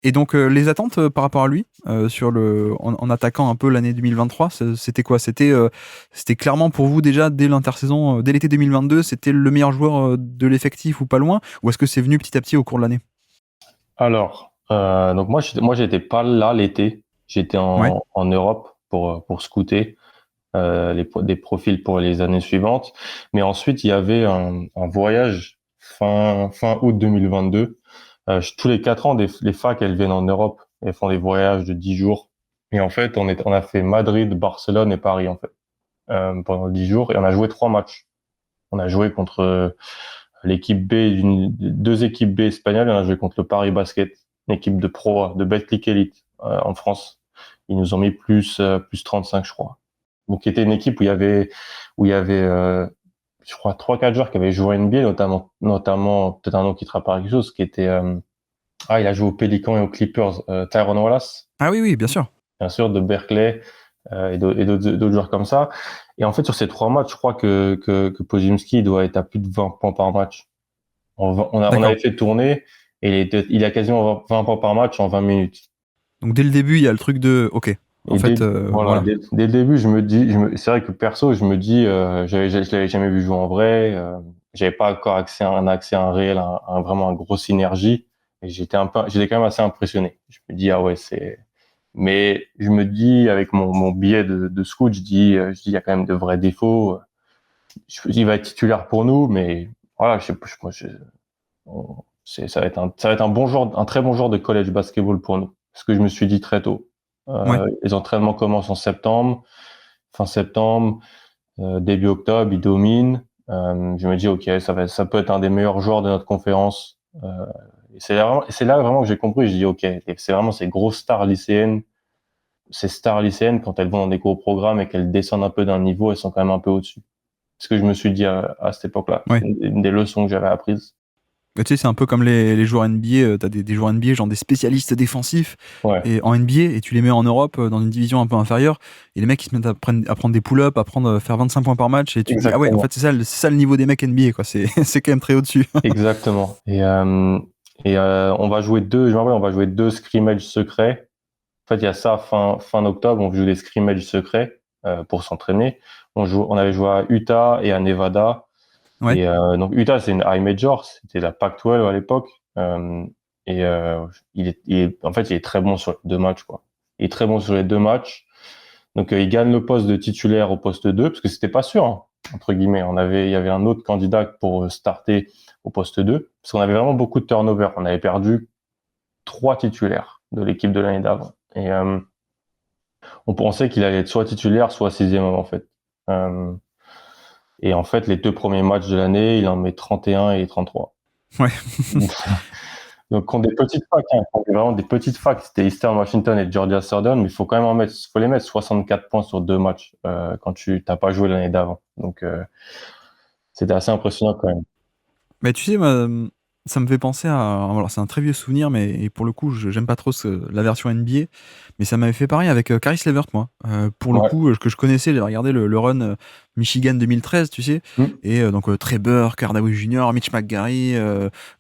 Et donc, les attentes par rapport à lui, en attaquant un peu l'année 2023, c'était quoi? C'était clairement pour vous déjà dès l'intersaison, dès l'été 2022, c'était le meilleur joueur de l'effectif ou pas loin? Ou est-ce que c'est venu petit à petit au cours de l'année? Alors, donc moi, j'étais pas là l'été. J'étais Ouais, en Europe pour scouter des profils pour les années suivantes. Mais ensuite, il y avait un voyage fin août 2022. Tous les 4 ans, les facs, elles viennent en Europe. Elles font des voyages de 10 jours. Et en fait, on a fait Madrid, Barcelone et Paris, en fait, pendant 10 jours. Et on a joué 3 matchs. On a joué contre l'équipe B, deux équipes B espagnoles. Et on a joué contre le Paris Basket, une équipe de pro, de Betclic Elite, en France. Ils nous ont mis plus 35, je crois. Donc, qui était une équipe où il y avait, je crois, 3-4 joueurs qui avaient joué en NBA, notamment, peut-être un nom qui te rappelle quelque chose, qui était, il a joué aux Pelicans et aux Clippers, Tyrone Wallace, ah oui, oui, bien sûr. bien sûr, de Berkeley, et d'autres joueurs comme ça. Et en fait, sur ces 3 matchs, je crois que Podziemski doit être à plus de 20 points par match. On D'accord. avait fait tourner et il a quasiment 20 points par match en 20 minutes. Donc dès le début, il y a le truc de OK, en Et fait, voilà, voilà. dès le début, c'est vrai que perso, je me dis, je l'avais jamais vu jouer en vrai, j'avais pas encore accès à un réel, vraiment un gros synergie, et j'étais quand même assez impressionné. Je me dis, ah ouais, mais je me dis, avec mon billet de scout, il y a quand même de vrais défauts. Il va être titulaire pour nous, mais voilà, moi, ça va être un très bon joueur de college basketball pour nous. Ce que je me suis dit très tôt. Ouais. Les entraînements commencent en septembre, fin septembre, début octobre, il domine. Je me dis, ok, ça peut être un des meilleurs joueurs de notre conférence. Et c'est là vraiment que j'ai compris. Je dis, ok, c'est vraiment ces grosses stars lycéennes. Ces stars lycéennes, quand elles vont dans des gros programmes et qu'elles descendent un peu d'un niveau, elles sont quand même un peu au-dessus. C'est ce que je me suis dit à cette époque-là. Ouais. Une des leçons que j'avais apprises. Tu sais, c'est un peu comme les joueurs NBA. T'as des joueurs NBA, genre des spécialistes défensifs Ouais, et en NBA, et tu les mets en Europe, dans une division un peu inférieure, et les mecs ils se mettent à prendre des pull-ups, faire 25 points par match, et tu te dis, ah ouais, en exactement. fait, c'est ça le niveau des mecs NBA, quoi. C'est quand même très au-dessus. Exactement. Et je me rappelle, on va jouer 2 scrimmages secrets. En fait, il y a ça fin octobre, on joue des scrimmages secrets pour s'entraîner. On avait joué à Utah et à Nevada. Ouais. Et donc Utah, c'est une high major, c'était la Pac-12 à l'époque. Et en fait, il est très bon sur les 2 matchs, quoi. Il est très bon sur les 2 matchs. Donc il gagne le poste de titulaire au poste 2 parce que c'était pas sûr, hein, entre guillemets. Il y avait un autre candidat pour starter au poste 2 parce qu'on avait vraiment beaucoup de turnover. On avait perdu 3 titulaires de l'équipe de l'année d'avant. Et on pensait qu'il allait être soit titulaire, soit sixième homme, en fait. Euh, et en fait, les 2 premiers matchs de l'année, il en met 31 et 33. Ouais. Donc, contre des petites facs, hein, contre vraiment des petites facs, c'était Eastern Washington et Georgia Southern, mais il faut quand même faut les mettre 64 points sur 2 matchs quand tu t'as pas joué l'année d'avant. Donc, c'était assez impressionnant quand même. Mais tu sais, moi, ça me fait penser à. Alors, c'est un très vieux souvenir, mais et pour le coup, j'aime pas trop la version NBA. Mais ça m'avait fait pareil avec Caris LeVert, moi. Pour le Ouais. coup, que je connaissais, j'avais regardé le run Michigan 2013, tu sais. Mm. Et donc, Trey Burke, Hardaway Jr., Mitch McGary,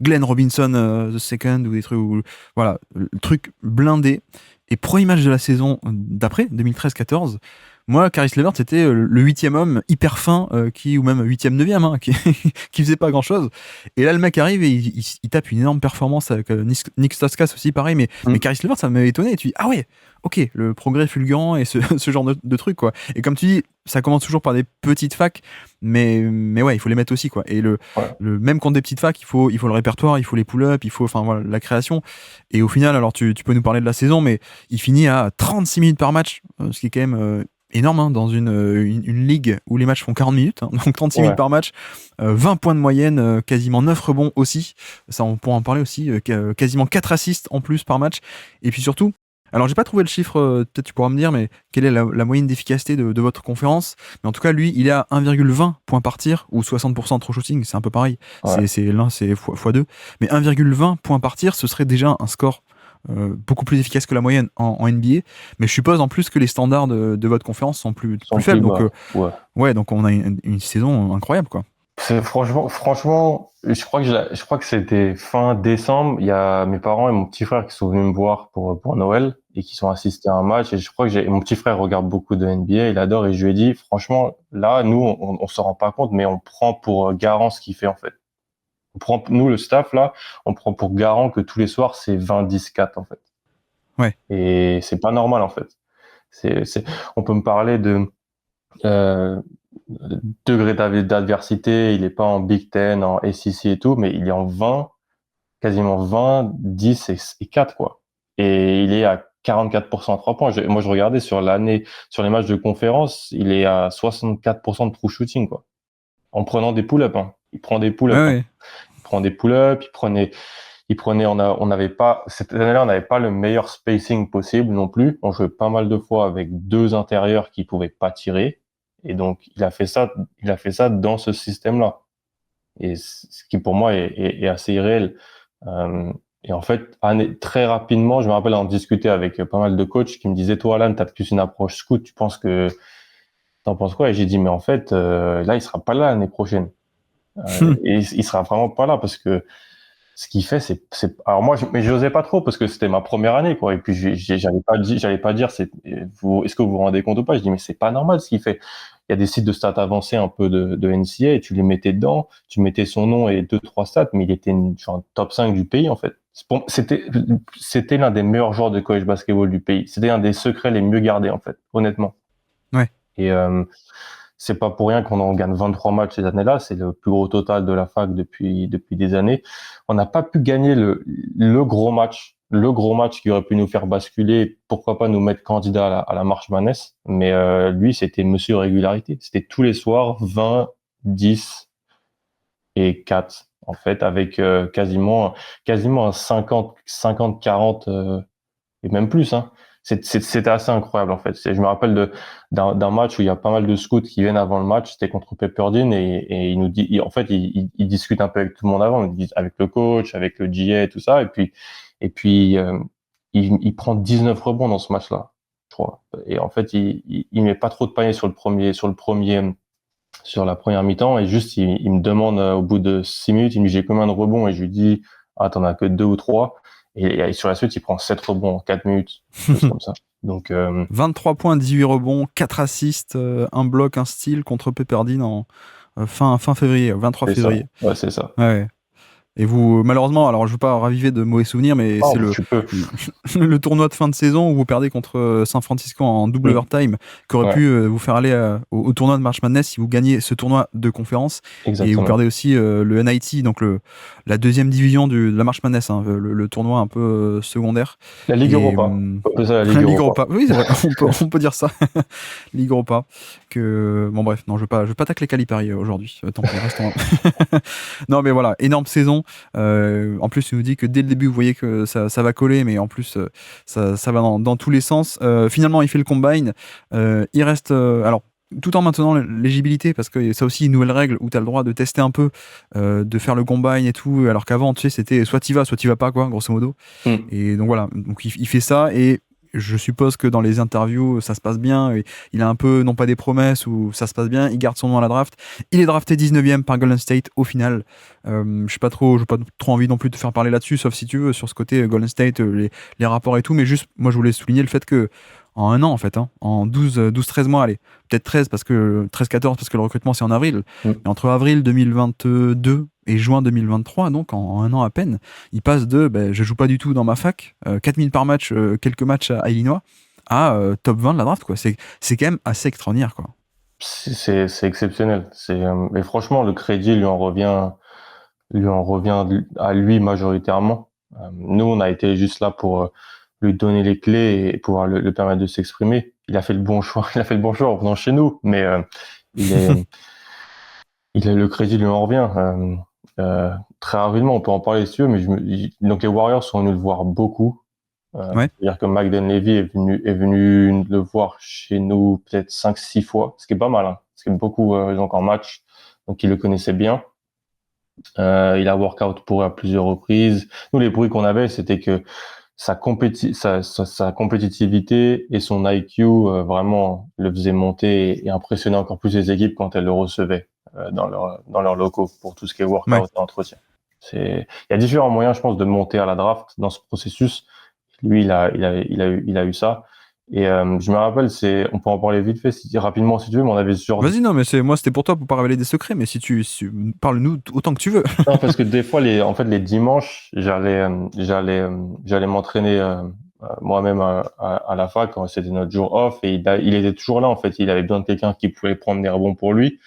Glenn Robinson, The Second, ou des trucs. Voilà, le truc blindé. Et premier match de la saison d'après, 2013-14. Moi, Caris LeVert, c'était le huitième homme hyper fin, ou même huitième, neuvième, hein, qui faisait pas grand chose. Et là, le mec arrive et il tape une énorme performance avec Nick Stauskas aussi, pareil. Mais Mm. Caris LeVert, ça m'avait étonné. Et tu dis, ah ouais, ok, le progrès fulgurant et ce genre de truc, quoi. Et comme tu dis, ça commence toujours par des petites facs, mais ouais, il faut les mettre aussi, quoi. Et Ouais. même contre des petites facs, il faut le répertoire, il faut les pull-ups, enfin voilà, la création. Et au final, alors tu peux nous parler de la saison, mais il finit à 36 minutes par match, ce qui est quand même énorme, hein, dans une ligue où les matchs font 40 minutes, hein, donc 36 minutes Ouais. par match, 20 points de moyenne, quasiment 9 rebonds aussi, ça on pourra en parler aussi, quasiment 4 assists en plus par match, et puis surtout, alors j'ai pas trouvé le chiffre, peut-être tu pourras me dire, mais quelle est la moyenne d'efficacité de votre conférence, mais en tout cas lui il est à 1,20 points par tir, ou 60% trop shooting, c'est un peu pareil, Ouais. l'un c'est x2, mais 1,20 points par tir, ce serait déjà un score beaucoup plus efficace que la moyenne en NBA, mais je suppose en plus que les standards de votre conférence sont plus Sont faibles, plus donc bas. Ouais. ouais, donc on a une saison incroyable, quoi. Franchement, je crois que c'était fin décembre. Il y a mes parents et mon petit frère qui sont venus me voir pour Noël et qui sont assistés à un match. Et je crois que mon petit frère regarde beaucoup de NBA, il adore. Et je lui ai dit, franchement, là, nous, on s'en rend pas compte, mais on prend pour garant ce qu'il fait, en fait. Nous, le staff, là, on prend pour garant que tous les soirs, c'est 20-10-4, en fait. Ouais. Et c'est pas normal, en fait. On peut me parler euh, degré d'adversité, il est pas en Big Ten, en SEC et tout, mais il est en 20, quasiment 20, 10 et 4, quoi. Et il est à 44% à 3 points. Moi, je regardais sur l'année, sur les matchs de conférence, il est à 64% de true shooting, quoi. En prenant des pull-ups, hein. Il prend des Ouais, pull-ups, hein. ouais. Il prend des pull-ups, on n'avait pas, cette année-là, on n'avait pas le meilleur spacing possible non plus. On jouait pas mal de fois avec deux intérieurs qui pouvaient pas tirer. Et donc, il a fait ça dans ce système-là. Et ce qui, pour moi, est assez irréel. Euh, et en fait, très rapidement, je me rappelle en discuter avec pas mal de coachs qui me disaient, toi, Alan, t'as plus une approche scout, t'en penses quoi? Et j'ai dit, mais en fait, là, il sera pas là l'année prochaine. Et il sera vraiment pas là parce que ce qu'il fait, alors moi, mais j'osais pas trop parce que c'était ma première année, quoi. Et puis, j'allais pas dire, est-ce que vous vous rendez compte ou pas? Je dis, mais c'est pas normal ce qu'il fait. Il y a des sites de stats avancés un peu de NCAA et tu les mettais dedans, tu mettais son nom et deux, trois stats, mais il était genre top 5 du pays, en fait. C'était l'un des meilleurs joueurs de college basketball du pays. C'était un des secrets les mieux gardés, en fait, honnêtement. Ouais. Et, c'est pas pour rien qu'on en gagne 23 matchs ces années-là. C'est le plus gros total de la fac depuis des années. On n'a pas pu gagner le gros match qui aurait pu nous faire basculer, pourquoi pas nous mettre candidat à la March Madness. Mais lui, c'était Monsieur Régularité. C'était tous les soirs 20, 10 et 4 en fait, avec quasiment un 50-40 et même plus, hein. C'était assez incroyable, en fait. Je me rappelle d'un match où il y a pas mal de scouts qui viennent avant le match. C'était contre Pepperdine et il nous dit, en fait, il discute un peu avec tout le monde avant, avec le coach, avec le GA et tout ça. Et puis, il prend 19 rebonds dans ce match-là, je crois. Et en fait, il met pas trop de paniers sur la première mi-temps et juste, il me demande au bout de 6 minutes, il me dit, j'ai combien de rebonds? Et je lui dis, ah, t'en as que 2 ou 3. Et sur la suite, il prend 7 rebonds en 4 minutes, chose comme ça. Donc, 23 points, 18 rebonds, 4 assists, un bloc, un steal contre Pepperdine en fin février, 23 c'est ça. février. Ouais, c'est ça. Ouais. Et vous, malheureusement, alors je veux pas raviver de mauvais souvenirs, mais Oh, c'est tu peux. le tournoi de fin de saison où vous perdez contre San Francisco en double overtime, qui aurait Ouais, pu vous faire aller au tournoi de March Madness si vous gagnez ce tournoi de conférence. Et vous exactement. perdez aussi le NIT, donc la deuxième division de la March Madness, hein, le tournoi un peu secondaire. La Ligue Et Europa. On peut ça la Ligue Ligue Europa. Europa, oui, c'est vrai, on peut dire ça. Ligue Europa. Bon, bref, non, je vais pas tacler Calipari aujourd'hui. Tant pis, restons. Non, mais voilà, énorme saison. En plus, il nous dit que dès le début, vous voyez que ça va coller, mais en plus, ça va dans tous les sens. Finalement, il fait le combine. Il reste. Alors, tout en maintenant l'éligibilité, parce que ça aussi une nouvelle règle où tu as le droit de tester un peu, de faire le combine et tout, alors qu'avant, tu sais, c'était soit tu vas pas, quoi, grosso modo. Et donc voilà, donc il fait ça, et je suppose que dans les interviews, ça se passe bien. Et il a un peu, non pas des promesses, où ça se passe bien. Il garde son nom à la draft. Il est drafté 19e par Golden State au final. J'ai pas trop envie non plus de faire parler là-dessus, sauf si tu veux, sur ce côté Golden State, les rapports et tout. Mais juste, moi, je voulais souligner le fait que en un an, en fait, hein, en 12-13 mois, allez, peut-être 13-14 parce que le recrutement c'est en avril. Mm. Et entre avril 2022 et juin 2023, donc en un an à peine, il passe de je joue pas du tout dans ma fac, 4000 par match, quelques matchs à Illinois, à top 20 de la draft, quoi. C'est quand même assez extraordinaire, quoi. C'est exceptionnel. Et franchement, le crédit lui en revient à lui majoritairement. Nous, on a été juste là pour lui donner les clés et pouvoir le permettre de s'exprimer. Il a fait le bon choix. Il a fait le bon choix en venant chez nous, mais il est, le crédit lui en revient. Très rapidement, on peut en parler si tu veux, mais donc les Warriors sont venus le voir beaucoup. Ouais. C'est-à-dire que Magden Levy est venu le voir chez nous peut-être 5-6 fois, ce qui est pas mal, hein, ce qui est beaucoup donc en match, donc il le connaissait bien. Il a workout pour à plusieurs reprises. Nous, les bruits qu'on avait, c'était que sa compétitivité et son IQ vraiment le faisaient monter et impressionner encore plus les équipes quand elles le recevaient. dans leurs locaux pour tout ce qui est Ouais. workout et entretien. Il y a différents moyens, je pense, de monter à la draft dans ce processus. Lui, il a eu ça. Et je me rappelle, on peut en parler vite fait, rapidement si tu veux, mais on avait ce genre de... Vas-y, non, mais moi c'était pour toi pour pas révéler des secrets, mais si parle-nous autant que tu veux. Non, parce que des fois, en fait, les dimanches, j'allais m'entraîner moi-même à la fac quand c'était notre jour off, et il était toujours là, en fait. Il avait besoin de quelqu'un qui pouvait prendre des rebonds pour lui.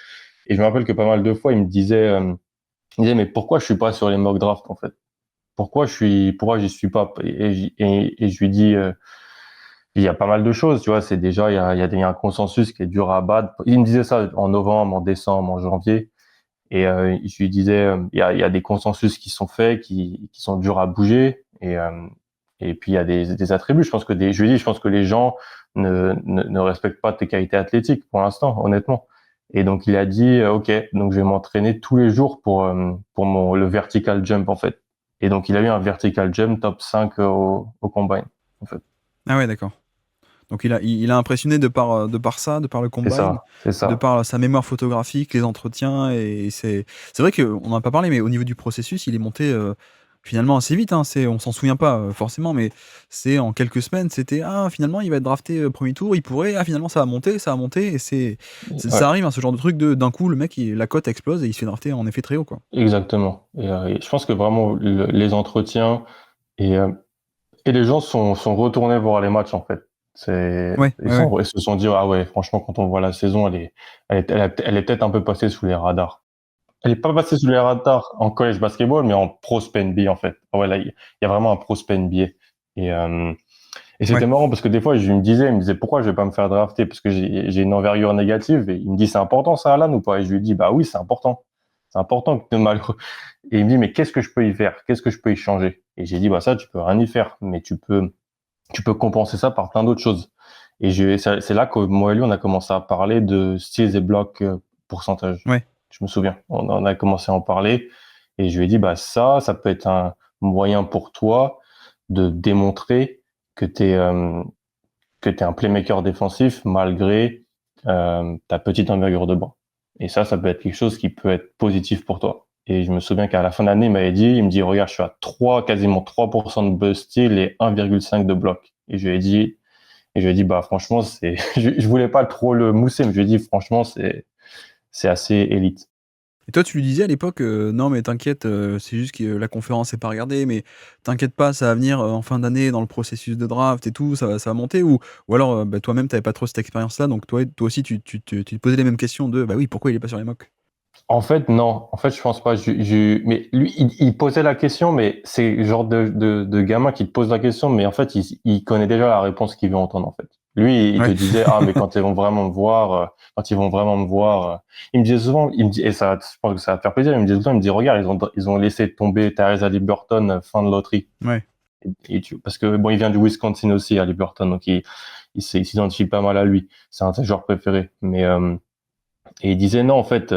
Et je me rappelle que pas mal de fois, il me disait, mais pourquoi je suis pas sur les mock drafts, en fait? Pourquoi j'y suis pas? Et je lui dis, il y a pas mal de choses, tu vois. C'est déjà, il y a un consensus qui est dur à abattre. Il me disait ça en novembre, en décembre, en janvier. Et je lui disais, il y a des consensus qui sont faits, qui sont durs à bouger. Et puis il y a des attributs. Je lui dis, je pense que les gens ne respectent pas tes qualités athlétiques pour l'instant, honnêtement. Et donc il a dit, ok, donc je vais m'entraîner tous les jours pour le vertical jump en fait. Et donc il a eu un vertical jump top 5 au combine en fait. Ah ouais, d'accord. Donc il a impressionné de par ça, de par le combine, C'est de ça. par sa mémoire photographique, les entretiens, et c'est vrai qu'on n'en a pas parlé, mais au niveau du processus, il est monté finalement assez vite. Hein, on s'en souvient pas forcément, mais c'est en quelques semaines, c'était finalement il va être drafté premier tour, il pourrait, finalement ça a monté, et Ouais. ça arrive, hein, ce genre de truc d'un coup le mec la cote explose et il se fait drafter en effet très haut, quoi. Exactement. Et je pense que vraiment les entretiens et, euh, et les gens sont retournés voir les matchs en fait. Ouais, ouais, ouais. Ils se sont dit ah ouais, franchement quand on voit la saison, elle est peut-être un peu passée sous les radars. Elle est pas passée sous les radars en college basketball, mais en pro NBA en fait. Ah ouais, là il y a vraiment un pro NBA. Et euh, et c'était Ouais. marrant parce que des fois il me disait pourquoi je vais pas me faire drafter parce que j'ai une envergure négative, et il me dit c'est important ça Alan ou pas, et je lui dis bah oui c'est important. C'est important que tu malheureux. Et il me dit mais qu'est-ce que je peux y faire? Qu'est-ce que je peux y changer? Et j'ai dit bah ça tu peux rien y faire, mais tu peux compenser ça par plein d'autres choses. Et c'est là que moi et lui, on a commencé à parler de steals et blocs pourcentage. Ouais. Je me souviens. On en a commencé à en parler. Et je lui ai dit, bah, ça peut être un moyen pour toi de démontrer que que t'es un playmaker défensif malgré ta petite envergure de banc. Et ça peut être quelque chose qui peut être positif pour toi. Et je me souviens qu'à la fin de l'année, il me dit, regarde, je suis à quasiment 3% de buzz steal et 1,5 de bloc. Et je lui ai dit, bah, franchement, je voulais pas trop le mousser, mais je lui ai dit, franchement, c'est assez élite. Et toi, tu lui disais à l'époque, non mais t'inquiète, c'est juste que la conférence est pas regardée, mais t'inquiète pas, ça va venir en fin d'année dans le processus de draft et tout, ça va monter, ou alors toi-même t'avais pas trop cette expérience-là, donc toi aussi tu te posais les mêmes questions de bah oui, pourquoi il est pas sur les mocks? En fait, non. En fait, je pense pas. Mais lui, il posait la question, mais c'est le genre de gamin qui te pose la question, mais en fait, il connaît déjà la réponse qu'il veut entendre, en fait. Lui, il te Ouais. disait, ah, mais quand ils vont vraiment me voir, quand ils vont vraiment me voir, il me disait souvent, et ça, je pense que ça va te faire plaisir, il me disait souvent, il me dit, regarde, ils ont laissé tomber Tyrese Haliburton fin de loterie. Ouais. Parce que bon, il vient du Wisconsin aussi, Haliburton, donc il s'identifie pas mal à lui. C'est un de ses joueurs préférés. Et il disait non, en fait,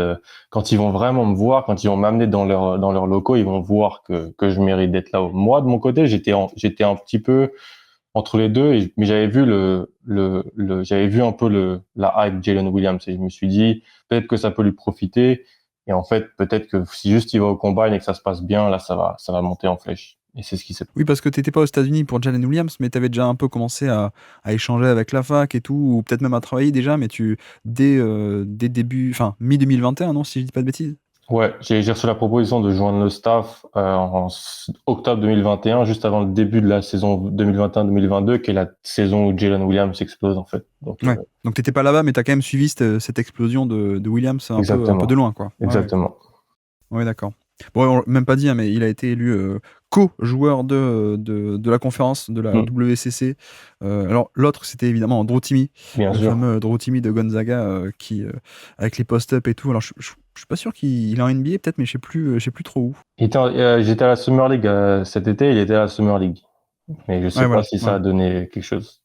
quand ils vont vraiment me voir, quand ils vont m'amener dans leurs locaux, ils vont voir que je mérite d'être là-haut. Moi, de mon côté, j'étais un petit peu entre les deux, mais j'avais vu j'avais vu un peu la hype Jalen Williams, et je me suis dit peut-être que ça peut lui profiter. Et en fait, peut-être que si juste il va au combine et que ça se passe bien, là, ça va monter en flèche. Et c'est ce qui s'est passé. Oui, parce que t'étais pas aux États-Unis pour Jalen Williams, mais t'avais déjà un peu commencé à échanger avec la fac et tout, ou peut-être même à travailler déjà, mais dès début, enfin mi-2021, non, si je dis pas de bêtises. Ouais, j'ai reçu la proposition de joindre le staff octobre 2021, juste avant le début de la saison 2021-2022, qui est la saison où Jalen Williams explose en fait. Donc Ouais. Donc t'étais pas là-bas, mais t'as quand même suivi cette explosion de Williams un peu de exactement, loin, quoi. Ouais, ouais. exactement. Ouais, d'accord. Bon, on l'a même pas dit, hein, mais il a été élu co-joueur de la conférence de la Hmm, WCC. Alors l'autre, c'était évidemment Drew Timme, bien le sûr. fameux Drew Timme de Gonzaga, qui avec les post-up et tout. Alors je suis pas sûr qu'il est en NBA peut-être, mais je sais plus trop où. J'étais à la Summer League cet été, il était à la Summer League, mais je Ouais, sais pas voilà. si ça Ouais. a donné quelque chose.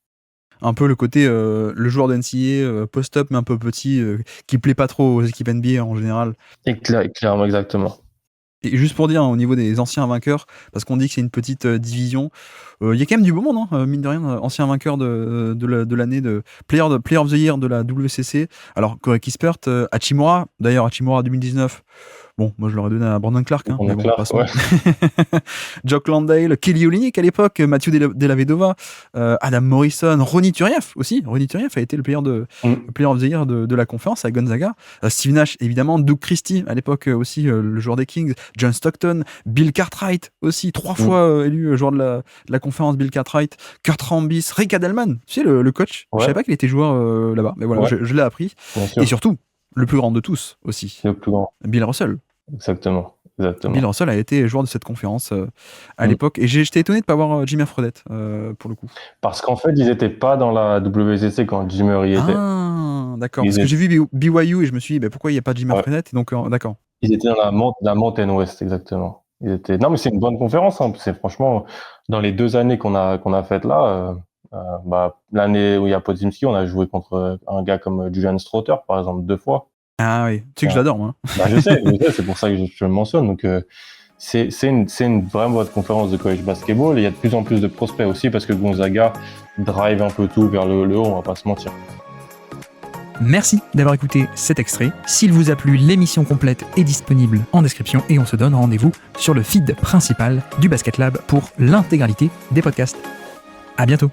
Un peu le côté le joueur de NCAA post-up mais un peu petit, qui plaît pas trop aux équipes NBA en général. Et clairement, exactement. Et juste pour dire, au niveau des anciens vainqueurs, parce qu'on dit que c'est une petite division, il y a quand même du beau monde, hein, mine de rien, ancien vainqueur de l'année de Player of the Year de la WCC. Alors, Corey Kispert, Hachimura, d'ailleurs, Hachimura 2019. Bon, moi je l'aurais donné à Brandon Clark, hein, mais bon, Clark, passons. ouais. Jock Landale, Kelly Olynyk à l'époque, Mathieu Della Vedova, Adam Morrison, Ronny Turiaf aussi. Ronny Turiaf a été le player of the Year de la conférence à Gonzaga. Steve Nash, évidemment, Doug Christie à l'époque aussi, le joueur des Kings, John Stockton, Bill Cartwright aussi, 3 fois élu joueur de la conférence, Bill Cartwright, Kurt Rambis, Rick Adelman, tu sais, le coach. Je savais pas qu'il était joueur là-bas, mais voilà, je l'ai appris. Et surtout, le plus grand de tous aussi. Le plus grand. Bill Russell. Exactement. Bill Russell a été joueur de cette conférence à l'époque. Et j'étais étonné de ne pas voir Jimmy Fredette pour le coup. Parce qu'en fait, ils n'étaient pas dans la WCC quand Jimmy y était. Ah, d'accord. Parce que j'ai vu BYU et je me suis dit, pourquoi il n'y a pas Jimmy Fredette? Donc, d'accord. Ils étaient dans la Mountain West, exactement. Non, mais c'est une bonne conférence. Hein. C'est franchement, dans les 2 années qu'on a faites là, l'année où il y a Podziemski, on a joué contre un gars comme Julian Strother, par exemple, 2 fois. Ah oui, tu sais que je l'adore, moi. Je sais, c'est pour ça que je le mentionne. Donc, c'est une vraiment bonne conférence de college basketball. Et il y a de plus en plus de prospects aussi parce que Gonzaga drive un peu tout vers le haut, on va pas se mentir. Merci d'avoir écouté cet extrait. S'il vous a plu, l'émission complète est disponible en description et on se donne rendez-vous sur le feed principal du Basket Lab pour l'intégralité des podcasts. À bientôt.